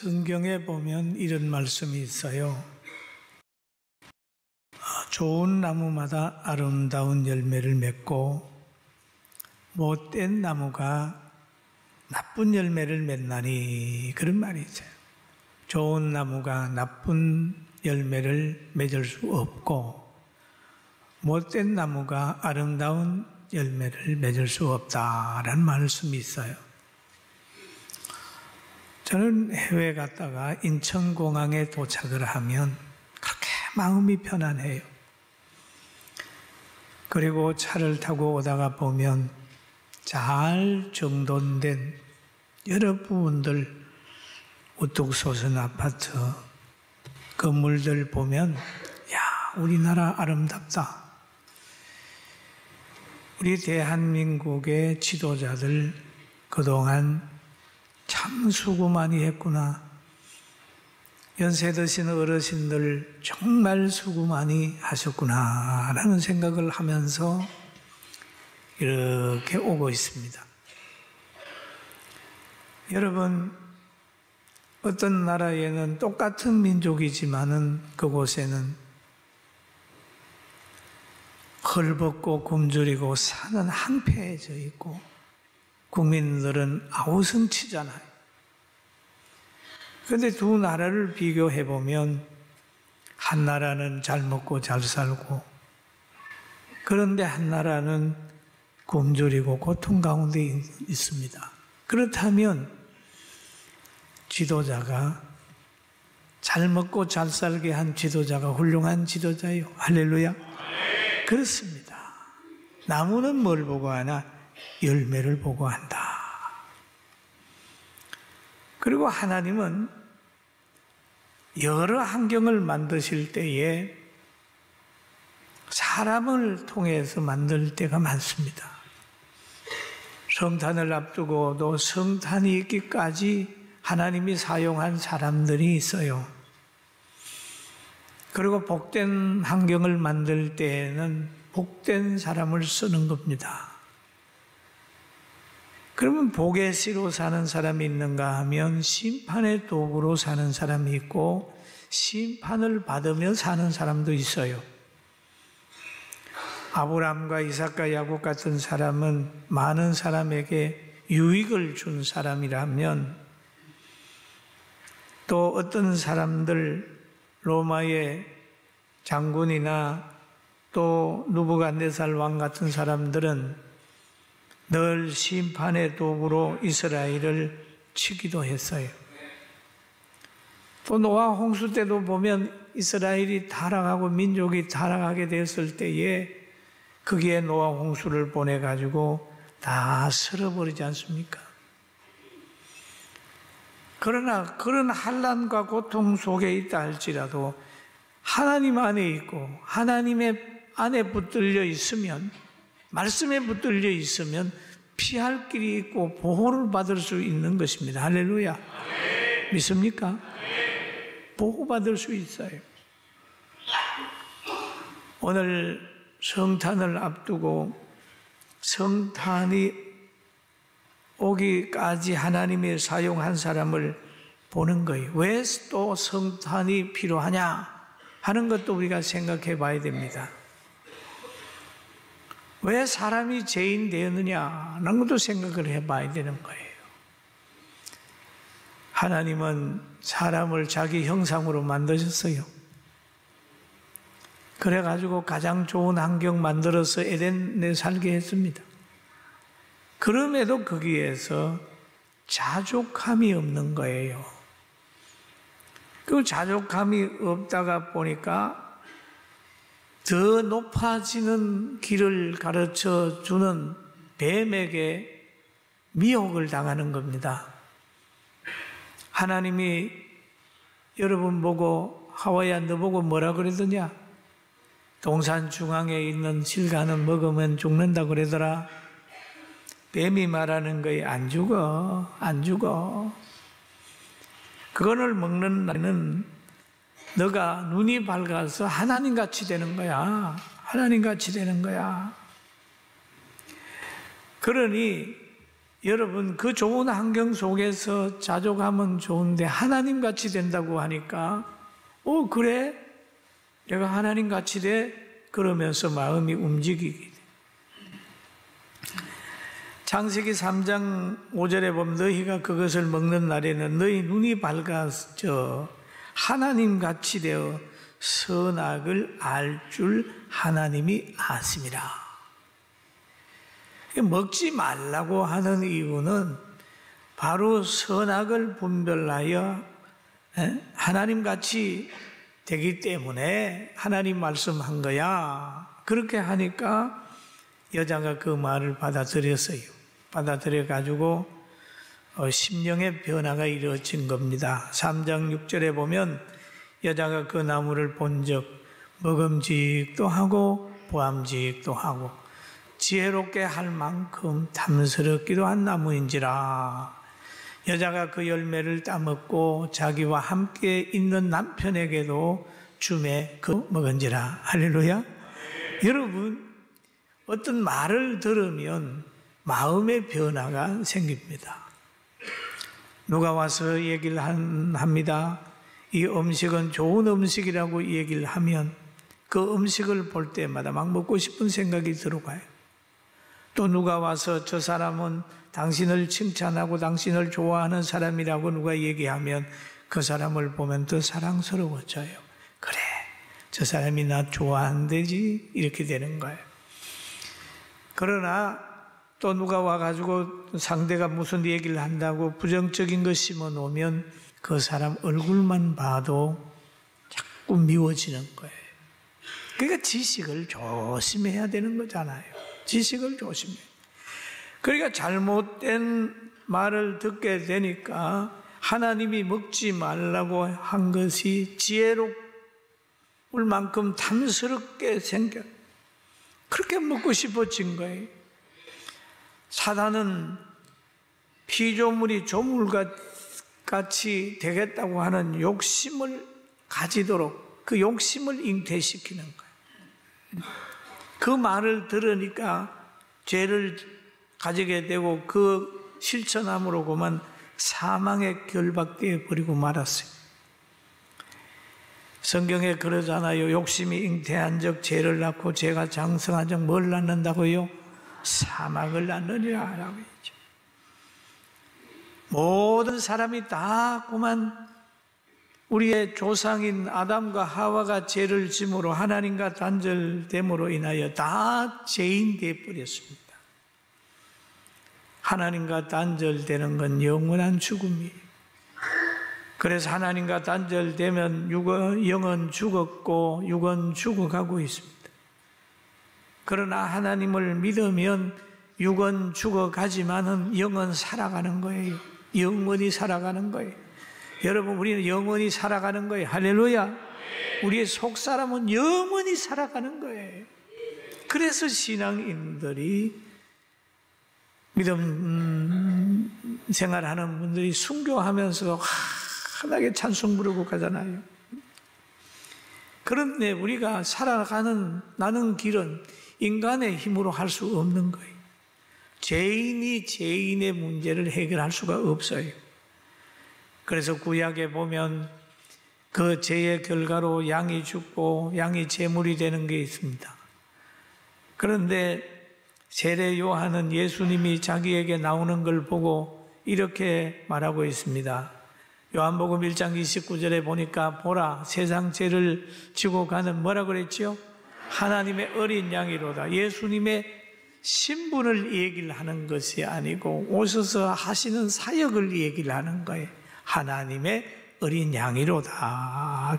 성경에 보면 이런 말씀이 있어요. 좋은 나무마다 아름다운 열매를 맺고 못된 나무가 나쁜 열매를 맺나니, 그런 말이 있어요. 좋은 나무가 나쁜 열매를 맺을 수 없고 못된 나무가 아름다운 열매를 맺을 수 없다라는 말씀이 있어요. 저는 해외 갔다가 인천공항에 도착을 하면 그렇게 마음이 편안해요. 그리고 차를 타고 오다가 보면 잘 정돈된 여러 부분들, 우뚝 솟은 아파트, 건물들 보면 야, 우리나라 아름답다. 우리 대한민국의 지도자들 그동안 참 수고 많이 했구나. 연세 드신 어르신들 정말 수고 많이 하셨구나 라는 생각을 하면서 이렇게 오고 있습니다. 여러분, 어떤 나라에는 똑같은 민족이지만은 그곳에는 헐벗고 굶주리고 산은 한패해져 있고 국민들은 아우성치잖아요. 그런데 두 나라를 비교해 보면 한 나라는 잘 먹고 잘 살고, 그런데 한 나라는 굶주리고 고통 가운데 있습니다. 그렇다면 지도자가, 잘 먹고 잘 살게 한 지도자가 훌륭한 지도자예요. 할렐루야. 그렇습니다. 나무는 뭘 보고 하나? 열매를 보고 한다. 그리고 하나님은 여러 환경을 만드실 때에 사람을 통해서 만들 때가 많습니다. 성탄을 앞두고도 성탄이 있기까지 하나님이 사용한 사람들이 있어요. 그리고 복된 환경을 만들 때에는 복된 사람을 쓰는 겁니다. 그러면 복의 씨로 사는 사람이 있는가 하면 심판의 도구로 사는 사람이 있고 심판을 받으며 사는 사람도 있어요. 아브라함과 이삭과 야곱 같은 사람은 많은 사람에게 유익을 준 사람이라면, 또 어떤 사람들, 로마의 장군이나 또 느부갓네살 왕 같은 사람들은 늘 심판의 도구로 이스라엘을 치기도 했어요. 또 노아 홍수 때도 보면 이스라엘이 타락하고 민족이 타락하게 됐을 때에 거기에 노아 홍수를 보내가지고 다 쓸어버리지 않습니까? 그러나 그런 환난과 고통 속에 있다 할지라도 하나님 안에 있고 하나님의 안에 붙들려 있으면, 말씀에 붙들려 있으면 피할 길이 있고 보호를 받을 수 있는 것입니다. 할렐루야. 믿습니까? 보호받을 수 있어요. 오늘 성탄을 앞두고 성탄이 오기까지 하나님이 사용한 사람을 보는 거예요. 왜 또 성탄이 필요하냐 하는 것도 우리가 생각해 봐야 됩니다. 왜 사람이 죄인 되었느냐 하는 것도 생각을 해봐야 되는 거예요. 하나님은 사람을 자기 형상으로 만드셨어요. 그래가지고 가장 좋은 환경 만들어서 에덴에 살게 했습니다. 그럼에도 거기에서 자족함이 없는 거예요. 그 자족함이 없다가 보니까 더 높아지는 길을 가르쳐 주는 뱀에게 미혹을 당하는 겁니다. 하나님이 여러분 보고, 하와야 너 보고 뭐라 그러더냐? 동산 중앙에 있는 실과는 먹으면 죽는다 그러더라. 뱀이 말하는 거에 안 죽어, 안 죽어. 그거를 먹는 날에는 너가 눈이 밝아서 하나님같이 되는 거야. 하나님같이 되는 거야. 그러니 여러분, 그 좋은 환경 속에서 자족하면 좋은데 하나님 같이 된다고 하니까 그래? 내가 하나님 같이 돼? 그러면서 마음이 움직이게 돼. 창세기 3장 5절에 보면 너희가 그것을 먹는 날에는 너희 눈이 밝아져 하나님 같이 되어 선악을 알 줄 하나님이 아심이라. 먹지 말라고 하는 이유는 바로 선악을 분별하여 하나님 같이 되기 때문에 하나님 말씀한 거야. 그렇게 하니까 여자가 그 말을 받아들였어요. 받아들여가지고 심령의 변화가 이루어진 겁니다. 3장 6절에 보면 여자가 그 나무를 본즉 먹음직도 하고 보암직도 하고 지혜롭게 할 만큼 탐스럽기도 한 나무인지라. 여자가 그 열매를 따먹고 자기와 함께 있는 남편에게도 주매 그 먹은지라. 할렐루야. 여러분, 어떤 말을 들으면 마음의 변화가 생깁니다. 누가 와서 얘기를 합니다. 이 음식은 좋은 음식이라고 얘기를 하면 그 음식을 볼 때마다 막 먹고 싶은 생각이 들어가요. 또 누가 와서 저 사람은 당신을 칭찬하고 당신을 좋아하는 사람이라고 누가 얘기하면 그 사람을 보면 더 사랑스러워져요. 그래, 저 사람이 나 좋아한대지, 이렇게 되는 거예요. 그러나 또 누가 와가지고 상대가 무슨 얘기를 한다고 부정적인 거 심어놓으면 그 사람 얼굴만 봐도 자꾸 미워지는 거예요. 그러니까 지식을 조심해야 되는 거잖아요. 지식을 조심해. 그러니까 잘못된 말을 듣게 되니까 하나님이 먹지 말라고 한 것이 지혜로울 만큼 탐스럽게 생겨. 그렇게 먹고 싶어진 거예요. 사단은 피조물이 조물같이 되겠다고 하는 욕심을 가지도록 그 욕심을 잉태시키는 거예요. 그 말을 들으니까 죄를 가지게 되고 그 실천함으로 그만 사망에 결박되어 버리고 말았어요. 성경에 그러잖아요. 욕심이 잉태한 적 죄를 낳고 죄가 장성한 적 뭘 낳는다고요? 사망을 낳느니라 라고 했죠. 모든 사람이 다 그만 우리의 조상인 아담과 하와가 죄를 짐으로 하나님과 단절됨으로 인하여 다 죄인 되어버렸습니다. 하나님과 단절되는 건 영원한 죽음이에요. 그래서 하나님과 단절되면 영은 죽었고 육은 죽어가고 있습니다. 그러나 하나님을 믿으면 육은 죽어가지만은 영은 살아가는 거예요. 영원히 살아가는 거예요. 여러분, 우리는 영원히 살아가는 거예요. 할렐루야. 우리의 속사람은 영원히 살아가는 거예요. 그래서 신앙인들이 믿음 생활하는 분들이 순교하면서 환하게 찬송 부르고 가잖아요. 그런데 우리가 나는 길은 인간의 힘으로 할 수 없는 거예요. 죄인이 죄인의 문제를 해결할 수가 없어요. 그래서 구약에 보면 그 죄의 결과로 양이 죽고 양이 제물이 되는 게 있습니다. 그런데 세례 요한은 예수님이 자기에게 나오는 걸 보고 이렇게 말하고 있습니다. 요한복음 1장 29절에 보니까 보라, 세상 죄를 지고 가는 뭐라 그랬죠? 하나님의 어린 양이로다. 예수님의 신분을 얘기를 하는 것이 아니고 오셔서 하시는 사역을 얘기를 하는 거예요. 하나님의 어린 양이로다.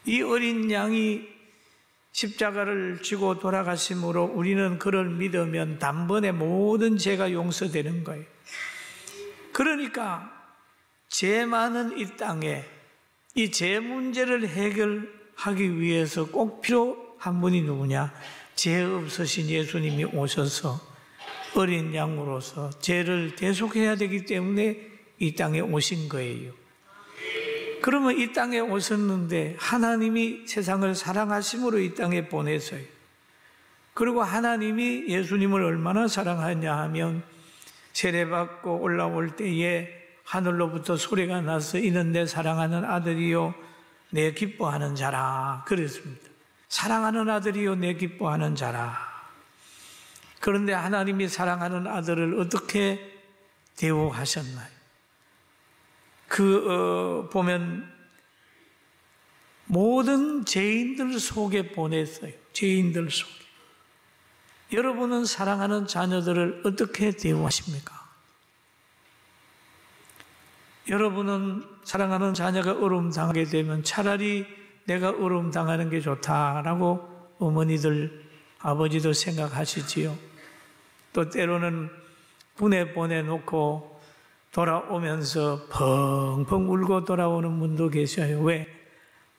이 어린 양이 십자가를 지고 돌아가심으로 우리는 그를 믿으면 단번에 모든 죄가 용서되는 거예요. 그러니까 죄 많은 이 땅에 이 죄 문제를 해결하기 위해서 꼭 필요한 분이 누구냐? 죄 없으신 예수님이 오셔서 어린 양으로서 죄를 대속해야 되기 때문에 이 땅에 오신 거예요. 그러면 이 땅에 오셨는데 하나님이 세상을 사랑하심으로 이 땅에 보내서요. 그리고 하나님이 예수님을 얼마나 사랑하냐 하면 세례받고 올라올 때에 하늘로부터 소리가 나서 이는 내 사랑하는 아들이요 내 기뻐하는 자라 그랬습니다. 사랑하는 아들이요 내 기뻐하는 자라. 그런데 하나님이 사랑하는 아들을 어떻게 대우하셨나요? 보면 모든 죄인들 속에 보냈어요. 죄인들 속에. 여러분은 사랑하는 자녀들을 어떻게 대우하십니까? 여러분은 사랑하는 자녀가 어려움 당하게 되면 차라리 내가 어려움 당하는 게 좋다라고 어머니들, 아버지도 생각하시지요. 또 때로는 군에 보내놓고 돌아오면서 펑펑 울고 돌아오는 분도 계셔요. 왜?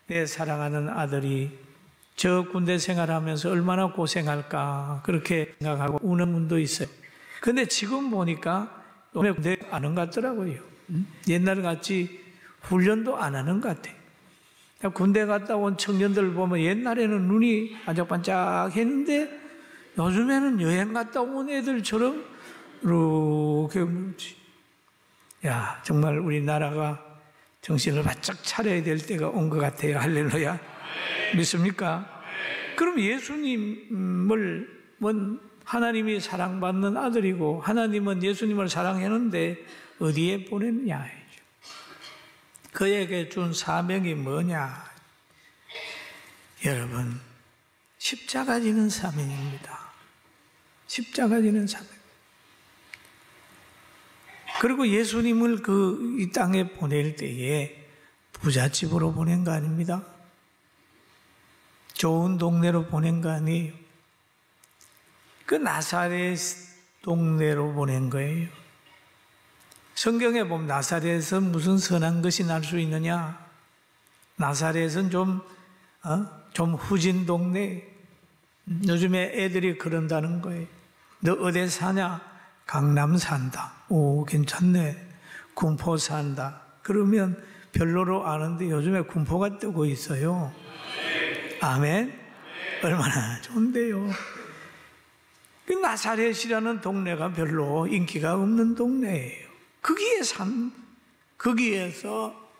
내 사랑하는 아들이 저 군대 생활하면서 얼마나 고생할까 그렇게 생각하고 우는 분도 있어요. 근데 지금 보니까 군대 안 온 것 같더라고요. 옛날 같이 훈련도 안 하는 것 같아요. 군대 갔다 온 청년들 보면 옛날에는 눈이 반짝반짝했는데 요즘에는 여행 갔다 온 애들처럼 이렇게 물지. 야, 정말 우리나라가 정신을 바짝 차려야 될 때가 온 것 같아요. 할렐루야. 믿습니까? 그럼 예수님을 하나님이 사랑받는 아들이고 하나님은 예수님을 사랑했는데 어디에 보냈냐? 그에게 준 사명이 뭐냐? 여러분, 십자가 지는 사명입니다. 십자가 지는 사명. 그리고 예수님을 이 땅에 보낼 때에 부잣집으로 보낸 거 아닙니다. 좋은 동네로 보낸 거 아니에요. 그 나사렛 동네로 보낸 거예요. 성경에 보면 나사렛에서 무슨 선한 것이 날 수 있느냐? 나사렛은 좀 후진 동네. 요즘에 애들이 그런다는 거예요. 너 어디 사냐? 강남 산다. 오, 괜찮네. 군포 산다. 그러면 별로로 아는데 요즘에 군포가 뜨고 있어요. 아멘? 얼마나 좋은데요. 그 나사렛이라는 동네가 별로 인기가 없는 동네예요. 거기에서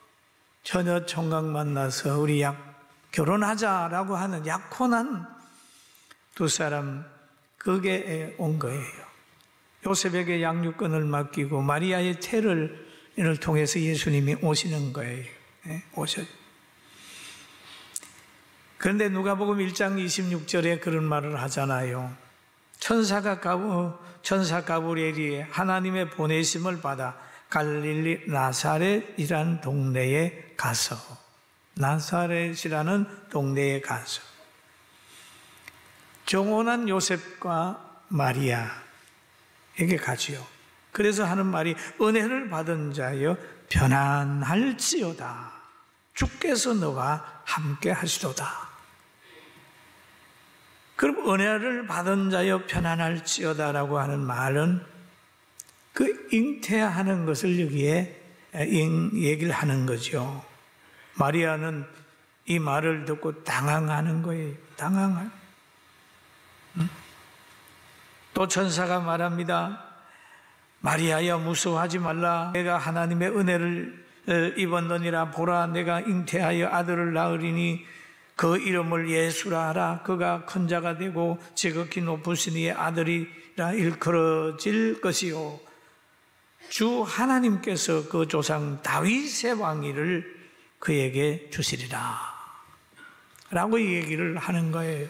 처녀 총각 만나서 우리 결혼하자라고 하는 약혼한 두 사람, 거기에 온 거예요. 요셉에게 양육권을 맡기고 마리아의 태를 통해서 예수님이 오시는 거예요. 오셔요. 그런데 누가복음 1장 26절에 그런 말을 하잖아요. 천사 가브리엘이 하나님의 보내심을 받아 갈릴리 나사렛이라는 동네에 가서 정혼한 요셉과 마리아에게 가지요. 그래서 하는 말이 은혜를 받은 자여 편안할지어다. 주께서 너와 함께 하시도다. 그럼 은혜를 받은 자여 편안할지어다라고 하는 말은 그 잉태하는 것을 여기에 얘기를 하는 거죠. 마리아는 이 말을 듣고 당황하는 거예요. 또 천사가 말합니다. 마리아야 무서워하지 말라. 내가 하나님의 은혜를 입었느니라. 보라, 내가 잉태하여 아들을 낳으리니 그 이름을 예수라 하라. 그가 큰 자가 되고 지극히 높으신 이의 아들이라 일컬어질 것이요 주 하나님께서 그 조상 다윗의 왕위를 그에게 주시리라 라고 얘기를 하는 거예요.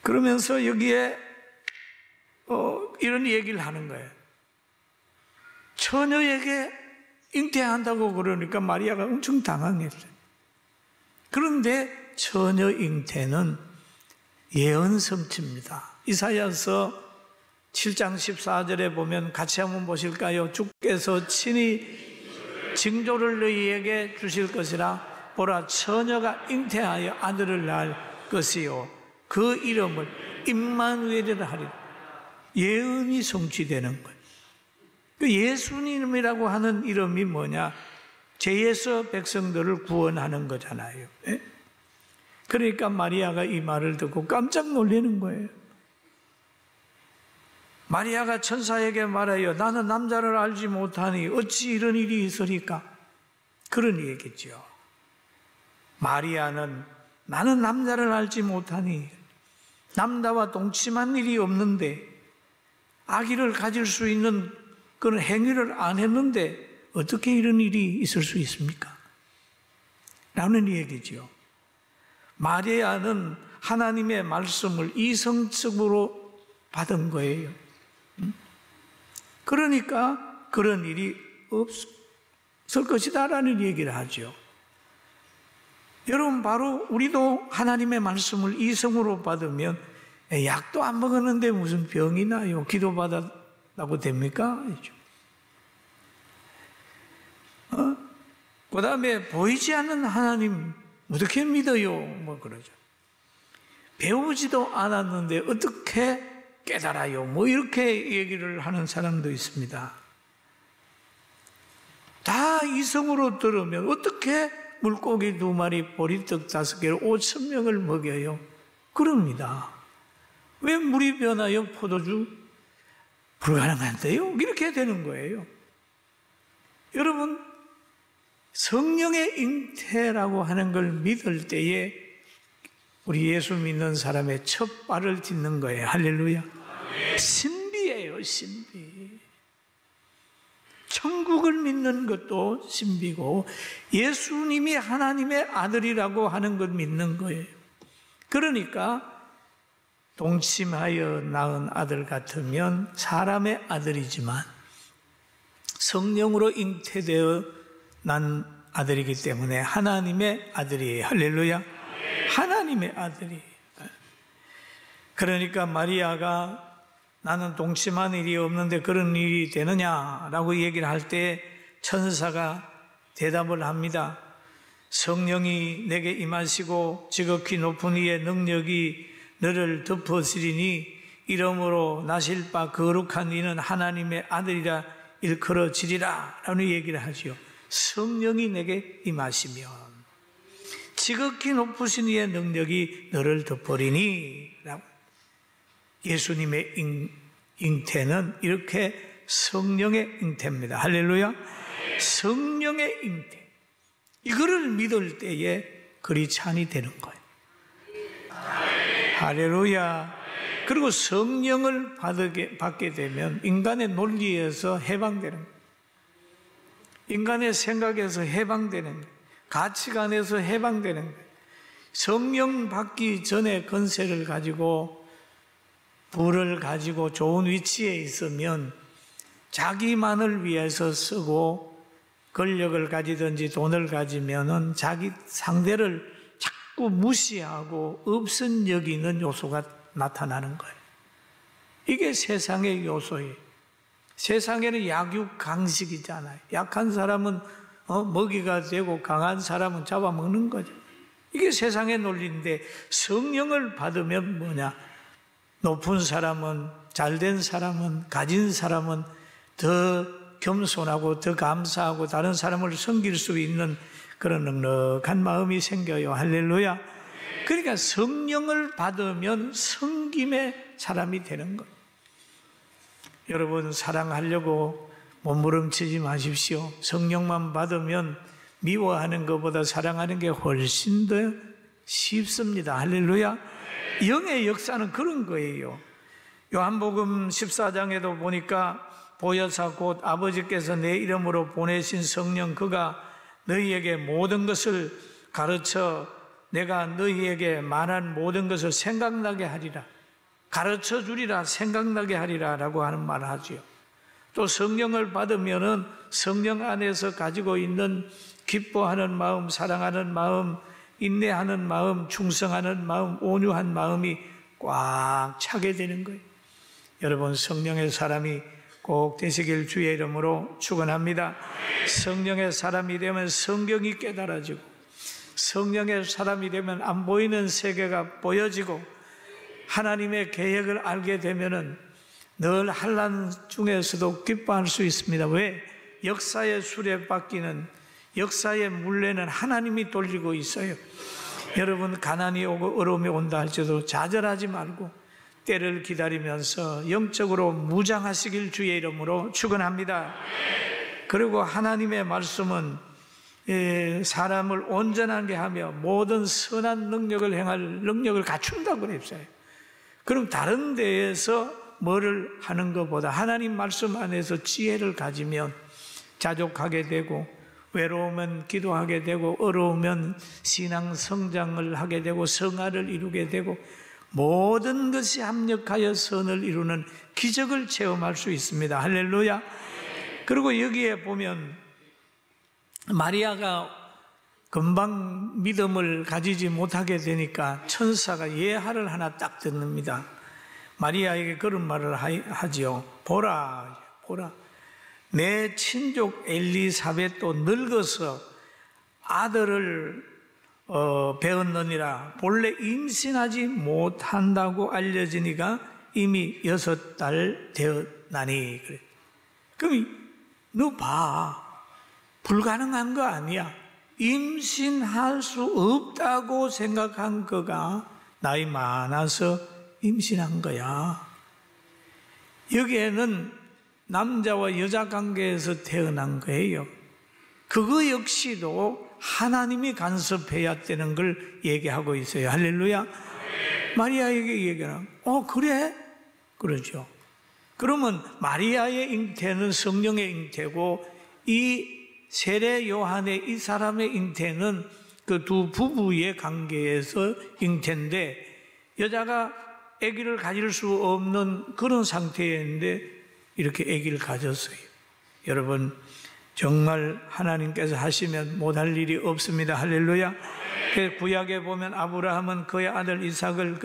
그러면서 여기에 이런 얘기를 하는 거예요. 처녀에게 잉태한다고 그러니까 마리아가 엄청 당황했어요. 그런데 처녀 잉태는 예언 성취입니다. 이사야서 7장 14절에 보면 같이 한번 보실까요? 주께서 친히 징조를 너희에게 주실 것이라. 보라, 처녀가 잉태하여 아들을 낳을 것이요 그 이름을 임마누엘이라 하리라. 예언이 성취되는 거예요. 그 예수님이라고 하는 이름이 뭐냐? 죄에서 백성들을 구원하는 거잖아요. 그러니까 마리아가 이 말을 듣고 깜짝 놀라는 거예요. 마리아가 천사에게 말하여 나는 남자를 알지 못하니 어찌 이런 일이 있으리까? 그런 얘기죠. 마리아는 나는 남자를 알지 못하니 남자와 동침한 일이 없는데 아기를 가질 수 있는 그런 행위를 안 했는데 어떻게 이런 일이 있을 수 있습니까? 라는 얘기죠. 마리아는 하나님의 말씀을 이성적으로 받은 거예요. 그러니까 그런 일이 없을 것이다라는 얘기를 하죠. 여러분, 바로 우리도 하나님의 말씀을 이성으로 받으면 약도 안 먹었는데 무슨 병이 나요? 기도받았다고 됩니까? 그 다음에 보이지 않는 하나님 어떻게 믿어요? 뭐 그러죠. 배우지도 않았는데 어떻게 깨달아요? 뭐 이렇게 얘기를 하는 사람도 있습니다. 다 이성으로 들으면 어떻게 물고기 2마리, 보리떡 5개를 5,000명을 먹여요? 그럽니다. 왜 물이 변하여 포도주? 불가능한데요? 이렇게 되는 거예요. 여러분, 성령의 잉태라고 하는 걸 믿을 때에 우리 예수 믿는 사람의 첫 발을 딛는 거예요. 할렐루야. 신비예요, 신비. 천국을 믿는 것도 신비고 예수님이 하나님의 아들이라고 하는 걸 믿는 거예요. 그러니까 동침하여 낳은 아들 같으면 사람의 아들이지만 성령으로 잉태되어 난 아들이기 때문에 하나님의 아들이에요. 할렐루야. 하나님의 아들이에요. 그러니까 마리아가 나는 동침한 일이 없는데 그런 일이 되느냐라고 얘기를 할 때 천사가 대답을 합니다. 성령이 내게 임하시고 지극히 높은 이의 능력이 너를 덮어쓰리니 이러므로 나실 바 거룩한 이는 하나님의 아들이라 일컬어지리라 라는 얘기를 하죠. 성령이 내게 임하시면 지극히 높으신 이의 능력이 너를 덮으리니 라고. 예수님의 잉태는 이렇게 성령의 잉태입니다. 할렐루야. 성령의 잉태. 이거를 믿을 때에 그리스찬이 되는 거예요. 할렐루야. 그리고 성령을 받게 되면 인간의 논리에서 해방되는 거예요. 인간의 생각에서 해방되는 거예요. 가치관에서 해방되는 거예요. 성령 받기 전에 권세를 가지고 부를 가지고 좋은 위치에 있으면 자기만을 위해서 쓰고 권력을 가지든지 돈을 가지면은 자기 상대를 자꾸 무시하고 없은 여기는 요소가 나타나는 거예요. 이게 세상의 요소예요. 세상에는 약육강식이잖아요. 약한 사람은 먹이가 되고 강한 사람은 잡아먹는 거죠. 이게 세상의 논리인데 성령을 받으면 뭐냐? 높은 사람은, 잘된 사람은, 가진 사람은 더 겸손하고 더 감사하고 다른 사람을 섬길 수 있는 그런 넉넉한 마음이 생겨요. 할렐루야. 그러니까 성령을 받으면 섬김의 사람이 되는 거예요. 여러분, 사랑하려고 몸부림치지 마십시오. 성령만 받으면 미워하는 것보다 사랑하는 게 훨씬 더 쉽습니다. 할렐루야. 영의 역사는 그런 거예요. 요한복음 14장에도 보니까 보혜사 곧 아버지께서 내 이름으로 보내신 성령 그가 너희에게 모든 것을 가르쳐 내가 너희에게 말한 모든 것을 생각나게 하리라. 가르쳐 주리라, 생각나게 하리라 라고 하는 말을 하죠. 또 성령을 받으면은 성령 안에서 가지고 있는 기뻐하는 마음, 사랑하는 마음, 인내하는 마음, 충성하는 마음, 온유한 마음이 꽉 차게 되는 거예요. 여러분, 성령의 사람이 꼭 되시길 주의 이름으로 축원합니다. 성령의 사람이 되면 성경이 깨달아지고 성령의 사람이 되면 안 보이는 세계가 보여지고 하나님의 계획을 알게 되면은 늘 환난 중에서도 기뻐할 수 있습니다. 왜? 역사의 수레바퀴는 역사의 물레는 하나님이 돌리고 있어요. 여러분, 가난이 오고 어려움이 온다 할지라도 좌절하지 말고 때를 기다리면서 영적으로 무장하시길 주의 이름으로 축원합니다. 그리고 하나님의 말씀은 사람을 온전하게 하며 모든 선한 능력을 행할 능력을 갖춘다고 그랬어요. 그럼 다른 데에서 뭐를 하는 것보다 하나님 말씀 안에서 지혜를 가지면 자족하게 되고, 외로우면 기도하게 되고, 어려우면 신앙 성장을 하게 되고, 성화를 이루게 되고, 모든 것이 합력하여 선을 이루는 기적을 체험할 수 있습니다. 할렐루야. 그리고 여기에 보면 마리아가 금방 믿음을 가지지 못하게 되니까 천사가 예하를 하나 딱 듣습니다. 마리아에게 그런 말을 하지요. 보라, 내 친족 엘리사벳도 늙어서 아들을 배웠느니라. 본래 임신하지 못한다고 알려지니까 이미 6달 되었나니. 그래. 그럼 너 봐, 불가능한 거 아니야. 임신할 수 없다고 생각한 거가 나이 많아서 임신한 거야. 여기에는 남자와 여자 관계에서 태어난 거예요. 그거 역시도 하나님이 간섭해야 되는 걸 얘기하고 있어요. 할렐루야. 마리아에게 얘기하라. 그래? 그러죠. 그러면 마리아의 잉태는 성령의 잉태고, 이 세례 요한의 이 사람의 잉태는 그 두 부부의 관계에서 잉태인데, 여자가 아기를 가질 수 없는 그런 상태였는데 이렇게 아기를 가졌어요. 여러분, 정말 하나님께서 하시면 못할 일이 없습니다. 할렐루야. 구약에 보면 아브라함은 그의 아들 이삭을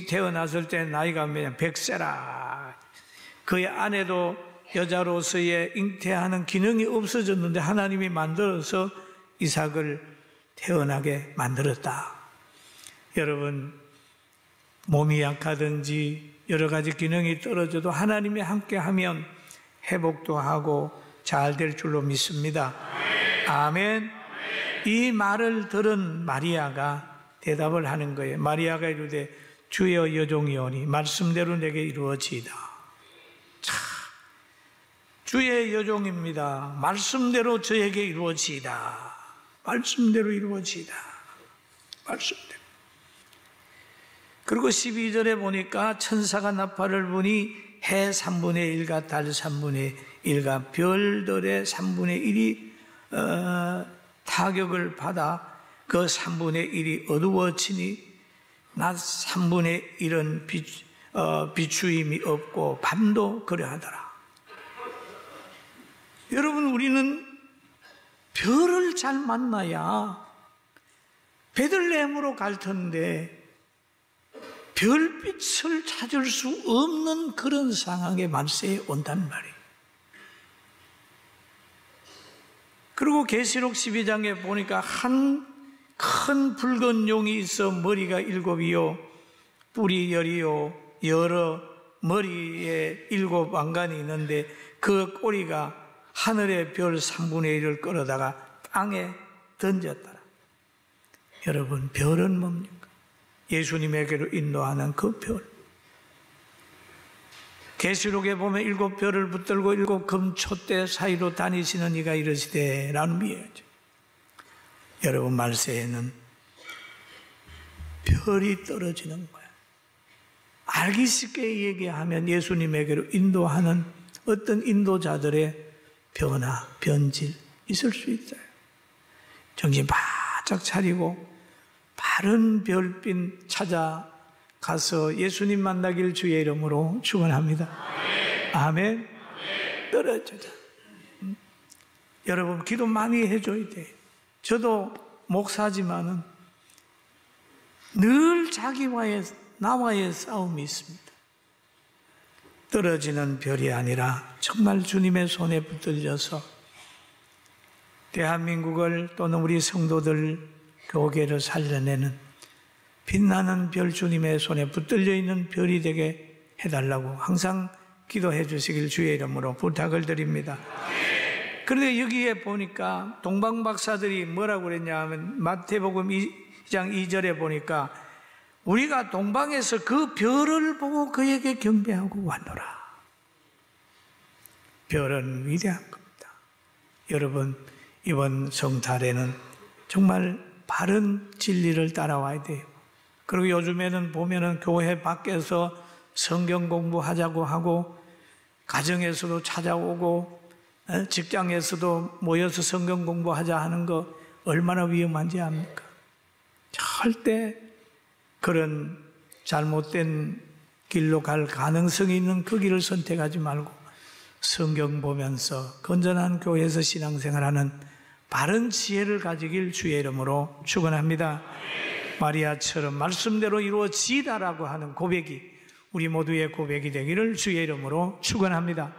태어났을 때 나이가 100세라. 그의 아내도 여자로서의 잉태하는 기능이 없어졌는데 하나님이 만들어서 이삭을 태어나게 만들었다. 여러분, 몸이 약하든지 여러 가지 기능이 떨어져도 하나님이 함께하면 회복도 하고 잘 될 줄로 믿습니다. 아멘. 이 말을 들은 마리아가 대답을 하는 거예요. 마리아가 이르되 주여 여종이오니 말씀대로 내게 이루어지이다. 자, 주의 여종입니다. 말씀대로 저에게 이루어지이다. 말씀대로 이루어지이다. 말씀대로. 그리고 12절에 보니까 천사가 나팔을 부니 해 3분의 1과 달 3분의 1과 별들의 3분의 1이 타격을 받아 그 3분의 1이 어두워지니 낮 3분의 1은 비추임이 없고 밤도 그러하더라. 여러분, 우리는 별을 잘 만나야 베들레헴으로 갈 텐데 별빛을 찾을 수 없는 그런 상황에 말세에 온단 말이에요. 그리고 계시록 12장에 보니까 한 큰 붉은 용이 있어 머리가 7이요 뿔이 10이요 여러 머리에 7 왕관이 있는데 그 꼬리가 하늘의 별 3분의 1을 끌어다가 땅에 던졌더라. 여러분, 별은 뭡니까? 예수님에게로 인도하는 그 별. 계시록에 보면 7 별을 붙들고 7 금촛대 사이로 다니시는 이가 이르시되 라는 미예죠. 여러분, 말세에는 별이 떨어지는 거야. 알기 쉽게 얘기하면 예수님에게로 인도하는 어떤 인도자들의 변화, 변질 있을 수 있어요. 정신 바짝 차리고 바른 별빛 찾아가서 예수님 만나길 주의 이름으로 축원합니다. 아멘. 떨어져자. 여러분, 기도 많이 해줘야 돼요. 저도 목사지만은 늘 나와의 싸움이 있습니다. 떨어지는 별이 아니라 정말 주님의 손에 붙들려서 대한민국을 또는 우리 성도들 교계를 살려내는 빛나는 별, 주님의 손에 붙들려 있는 별이 되게 해달라고 항상 기도해 주시길 주의 이름으로 부탁을 드립니다. 그런데 여기에 보니까 동방박사들이 뭐라고 그랬냐 하면 마태복음 2장 2절에 보니까 우리가 동방에서 그 별을 보고 그에게 경배하고 왔노라. 별은 위대한 겁니다. 여러분, 이번 성탄에는 정말 바른 진리를 따라와야 돼요. 그리고 요즘에는 보면은 교회 밖에서 성경 공부하자고 하고, 가정에서도 찾아오고, 직장에서도 모여서 성경 공부하자 하는 거 얼마나 위험한지 압니까? 절대 그런 잘못된 길로 갈 가능성이 있는 그 길을 선택하지 말고 성경 보면서 건전한 교회에서 신앙생활하는 바른 지혜를 가지길 주의 이름으로 축원합니다. 마리아처럼 말씀대로 이루어지다라고 하는 고백이 우리 모두의 고백이 되기를 주의 이름으로 축원합니다.